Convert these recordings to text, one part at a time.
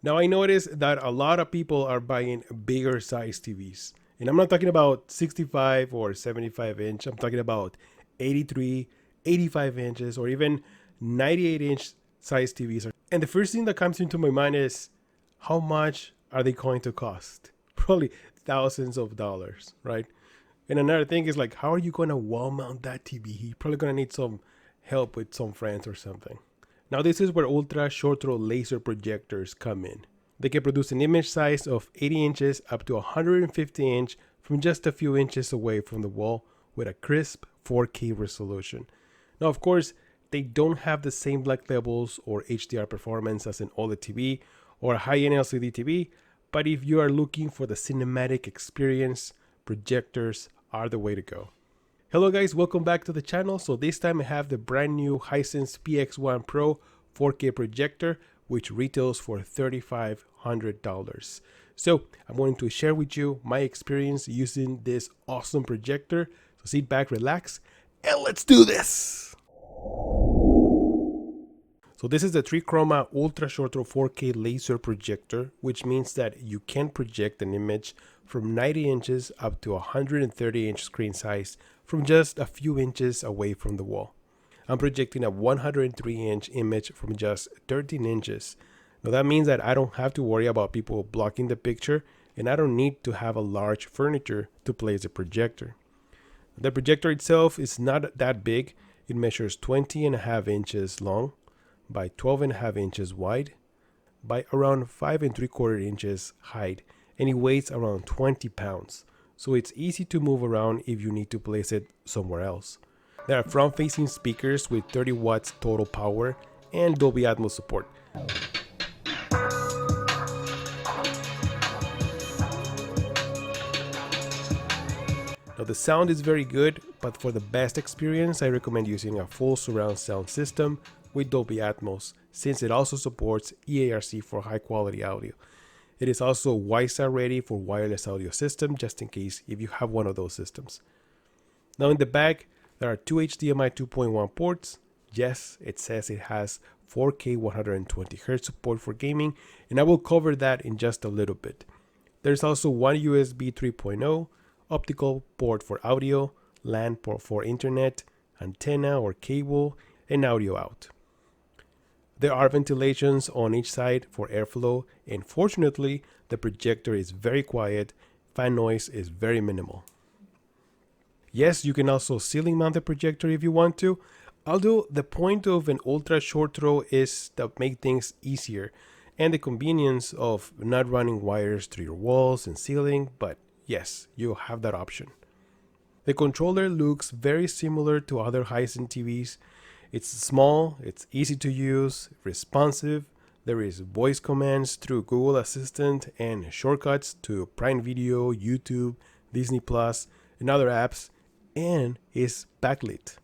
Now I noticed that a lot of people are buying bigger size TVs. And I'm not talking about 65 or 75 inch. I'm talking about 83, 85 inches, or even 98 inch size TVs. And the first thing that comes into my mind is, how much are they going to cost? Probably thousands of dollars, right? And another thing is like, how are you going to wall mount that TV? You're probably going to need some help with some friends or something. Now this is where ultra short throw laser projectors come in. They can produce an image size of 80 inches up to 150 inch from just a few inches away from the wall with a crisp 4K resolution. Now of course, they don't have the same black levels or HDR performance as an OLED TV or a high-end LCD TV, but if you are looking for the cinematic experience, projectors are the way to go. Hello guys, welcome back to the channel. So this time I have the brand new Hisense PX1-PRO 4K projector, which retails for $3,500. So I'm going to share with you my experience using this awesome projector. So sit back, relax, and let's do this. So this is the TriChroma ultra short throw 4K laser projector, which means that you can project an image from 90 inches up to 130 inch screen size from just a few inches away from the wall. I'm projecting a 103 inch image from just 13 inches. Now that means that I don't have to worry about people blocking the picture, and I don't need to have a large furniture to place the projector. The projector itself is not that big. It measures 20.5 inches long by 12.5 inches wide by around 5.75 inches height, and it weighs around 20 pounds. So it's easy to move around if you need to place it somewhere else. There are front-facing speakers with 30 watts total power and Dolby Atmos support. Now the sound is very good, but for the best experience I recommend using a full surround sound system with Dolby Atmos, since it also supports EARC for high quality audio. It is also WiSA ready for wireless audio system, just in case if you have one of those systems. Now in the back, there are two HDMI 2.1 ports. Yes, it says it has 4K 120Hz support for gaming, and I will cover that in just a little bit. There's also one USB 3.0, optical port for audio, LAN port for internet, antenna or cable, and audio out. There are ventilations on each side for airflow, and fortunately, the projector is very quiet, fan noise is very minimal. Yes, you can also ceiling mount the projector if you want to, although the point of an ultra short throw is to make things easier and the convenience of not running wires through your walls and ceiling, but yes, you have that option. The controller looks very similar to other Hisense TVs. It's small, it's easy to use, responsive. There is voice commands through Google Assistant and shortcuts to Prime Video, YouTube, Disney Plus, and other apps, and is backlit.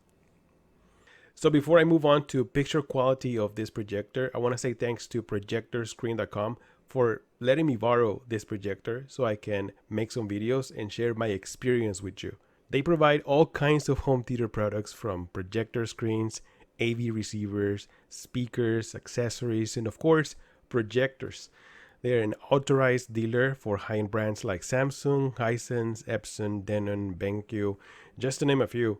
So before I move on to picture quality of this projector, I want to say thanks to projectorscreen.com for letting me borrow this projector so I can make some videos and share my experience with you. They provide all kinds of home theater products, from projector screens, AV receivers, speakers, accessories, and of course, projectors. They are an authorized dealer for high-end brands like Samsung, Hisense, Epson, Denon, BenQ, just to name a few.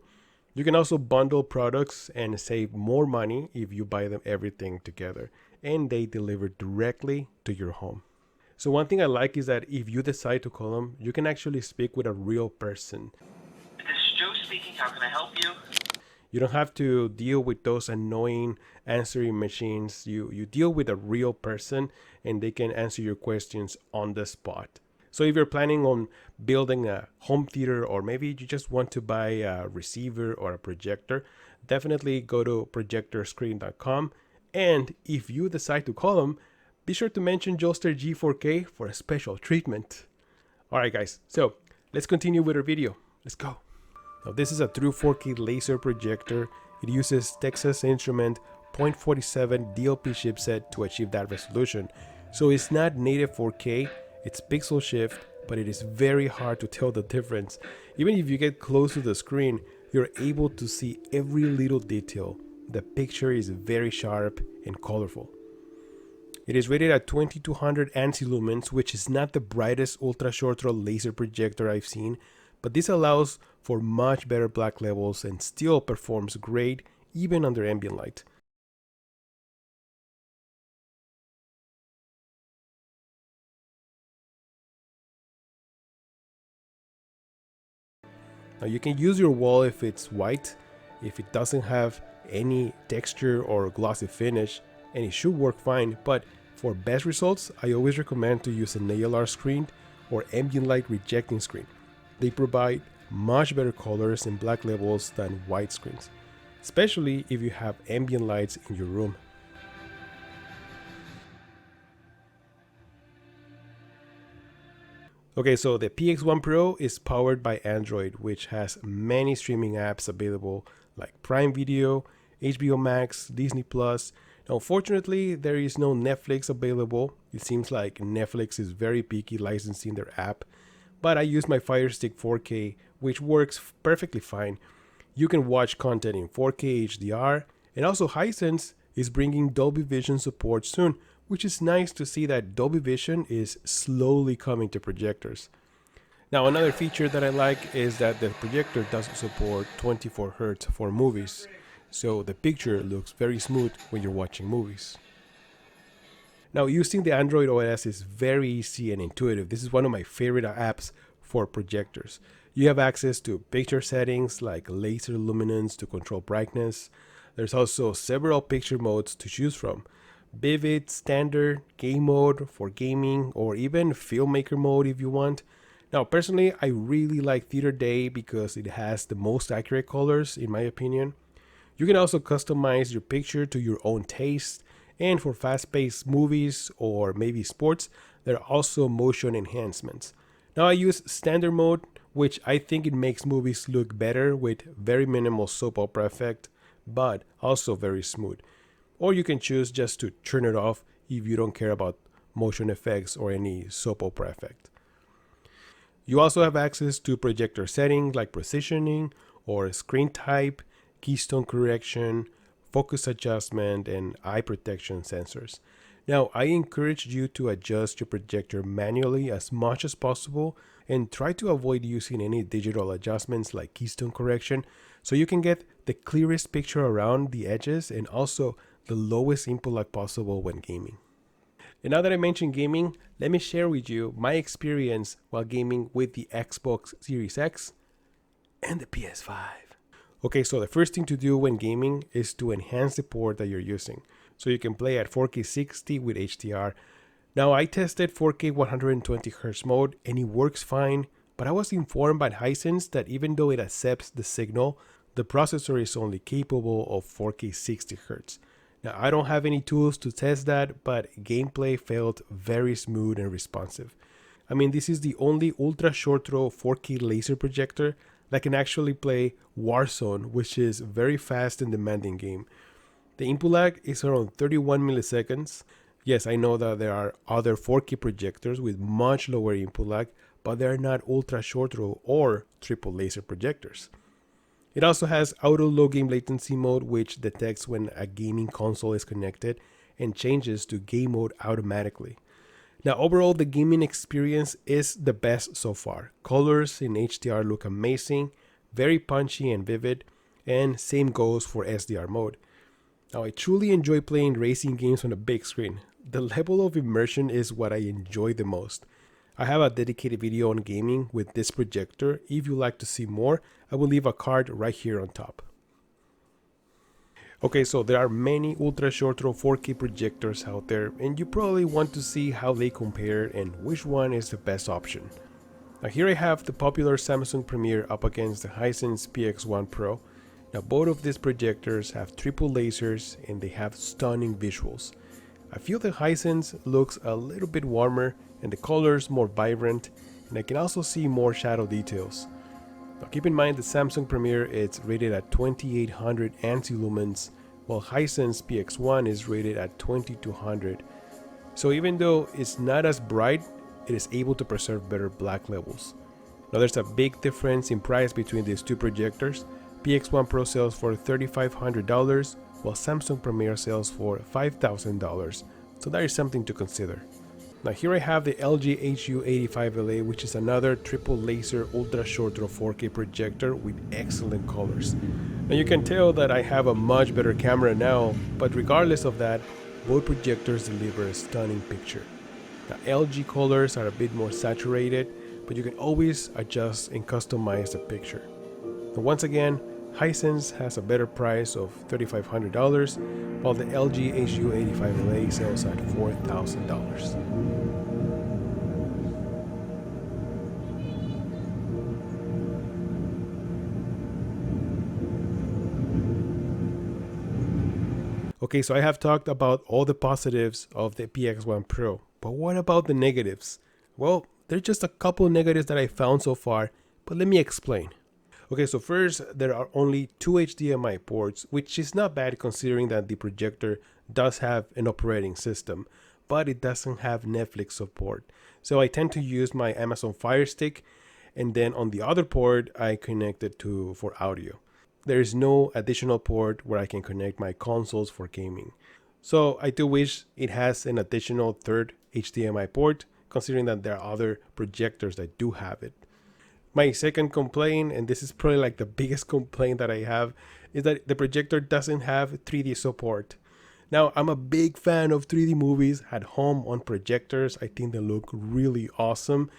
You can also bundle products and save more money if you buy them everything together, and they deliver directly to your home. So one thing I like is that if you decide to call them, you can actually speak with a real person. This is Joe speaking. How can I help you? You don't have to deal with those annoying answering machines. You deal with a real person, and they can answer your questions on the spot. So if you're planning on building a home theater, or maybe you just want to buy a receiver or a projector, definitely go to projectorscreen.com. And if you decide to call them, be sure to mention Joelster G4K for a special treatment. Alright guys, so let's continue with our video. Let's go. Now this is a true 4K laser projector. It uses Texas Instrument 0.47 DLP chipset to achieve that resolution. So it's not native 4K, it's pixel shift, but it is very hard to tell the difference. Even if you get close to the screen, you're able to see every little detail. The picture is very sharp and colorful. It is rated at 2200 ANSI lumens, which is not the brightest ultra short throw laser projector I've seen, but this allows for much better black levels and still performs great even under ambient light. Now you can use your wall if it's white, if it doesn't have any texture or glossy finish, and it should work fine, but for best results, I always recommend to use an ALR screen or ambient light rejecting screen. They provide much better colors and black levels than white screens, especially if you have ambient lights in your room. Okay, so the PX1-PRO is powered by Android, which has many streaming apps available like Prime Video, HBO Max, Disney Plus. Now, unfortunately, there is no Netflix available. It seems like Netflix is very picky licensing their app, but I use my Fire Stick 4K, which works perfectly fine. You can watch content in 4K HDR, and also Hisense is bringing Dolby Vision support soon, which is nice to see that Dolby Vision is slowly coming to projectors. Now, another feature that I like is that the projector doesn't support 24 Hz for movies, so the picture looks very smooth when you're watching movies. Now, using the Android OS is very easy and intuitive. This is one of my favorite apps for projectors. You have access to picture settings like laser luminance to control brightness. There's also several picture modes to choose from: vivid, standard, game mode for gaming, or even filmmaker mode if you want. Now, personally, I really like Theater Day because it has the most accurate colors in my opinion. You can also customize your picture to your own taste, and for fast-paced movies or maybe sports, there are also motion enhancements. Now, I use standard mode, which I think it makes movies look better with very minimal soap opera effect, but also very smooth. Or you can choose just to turn it off if you don't care about motion effects or any soap opera effect. You also have access to projector settings like positioning or screen type, keystone correction, focus adjustment, and eye protection sensors. Now, I encourage you to adjust your projector manually as much as possible and try to avoid using any digital adjustments like keystone correction so you can get the clearest picture around the edges and also the lowest input lag possible when gaming. And now that I mentioned gaming, let me share with you my experience while gaming with the Xbox Series X and the PS5. Okay, so the first thing to do when gaming is to enhance the port that you're using, so you can play at 4K 60 with HDR. Now, I tested 4K 120Hz mode and it works fine, but I was informed by Hisense that even though it accepts the signal, the processor is only capable of 4K 60Hz. Now, I don't have any tools to test that, but gameplay felt very smooth and responsive. I mean, this is the only ultra short throw 4K laser projector that can actually play Warzone, which is a very fast and demanding game. The input lag is around 31 milliseconds. Yes, I know that there are other 4K projectors with much lower input lag, but they're not ultra short throw or triple laser projectors. It also has auto low game latency mode, which detects when a gaming console is connected and changes to game mode automatically. Now, overall, the gaming experience is the best so far. Colors in HDR look amazing, very punchy and vivid, and same goes for SDR mode. Now, I truly enjoy playing racing games on a big screen. The level of immersion is what I enjoy the most. I have a dedicated video on gaming with this projector. If you'd like to see more, I will leave a card right here on top. Okay, so there are many ultra short throw 4K projectors out there, and you probably want to see how they compare and which one is the best option. Now, here I have the popular Samsung Premier up against the Hisense PX1-PRO. Now, both of these projectors have triple lasers and they have stunning visuals. I feel the Hisense looks a little bit warmer and the colors more vibrant, and I can also see more shadow details. Now, keep in mind the Samsung Premier is rated at 2800 ANSI lumens, while Hisense PX1 is rated at 2200. So even though it's not as bright, it is able to preserve better black levels. Now, there's a big difference in price between these two projectors. PX1-PRO sells for $3,500, while Samsung Premier sells for $5,000, So that is something to consider. Now here I have the LG HU85LA, which is another triple laser ultra short throw 4K projector with excellent colors. Now you can tell that I have a much better camera now, but regardless of that, both projectors deliver a stunning picture. The LG colors are a bit more saturated, but you can always adjust and customize the picture. Now once again, Hisense has a better price of $3,500, while the LG HU85LA sells at $4,000. Okay, so I have talked about all the positives of the PX1-PRO, but what about the negatives? Well, there's just a couple negatives that I found so far, but let me explain. Okay, so first, there are only 2 HDMI ports, which is not bad considering that the projector does have an operating system, but it doesn't have Netflix support. So I tend to use my Amazon Fire Stick, and then on the other port, I connect it for audio. There is no additional port where I can connect my consoles for gaming. So I do wish it has an additional third HDMI port, considering that there are other projectors that do have it. My second complaint, and this is probably like the biggest complaint that I have, is that the projector doesn't have 3D support. Now, I'm a big fan of 3D movies at home on projectors. I think they look really awesome.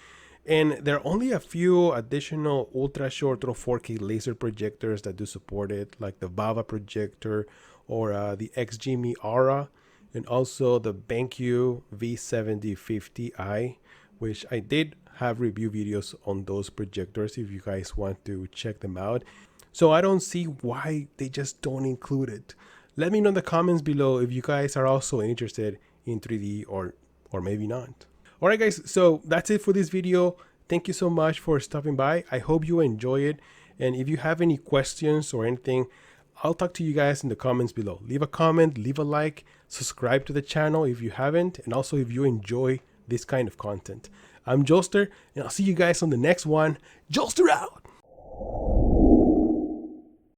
And there are only a few additional ultra short throw 4K laser projectors that do support it, like the VAVA projector or the Xgimi Aura, and also the BenQ V7050i, which I did have review videos on those projectors if you guys want to check them out. So I don't see why they just don't include it. Let me know in the comments below if you guys are also interested in 3D or maybe not. Alright guys, so that's it for this video. Thank you so much for stopping by. I hope you enjoy it. And if you have any questions or anything, I'll talk to you guys in the comments below. Leave a comment, leave a like, subscribe to the channel if you haven't, and also if you enjoy this kind of content. I'm Joester, and I'll see you guys on the next one. Joester out!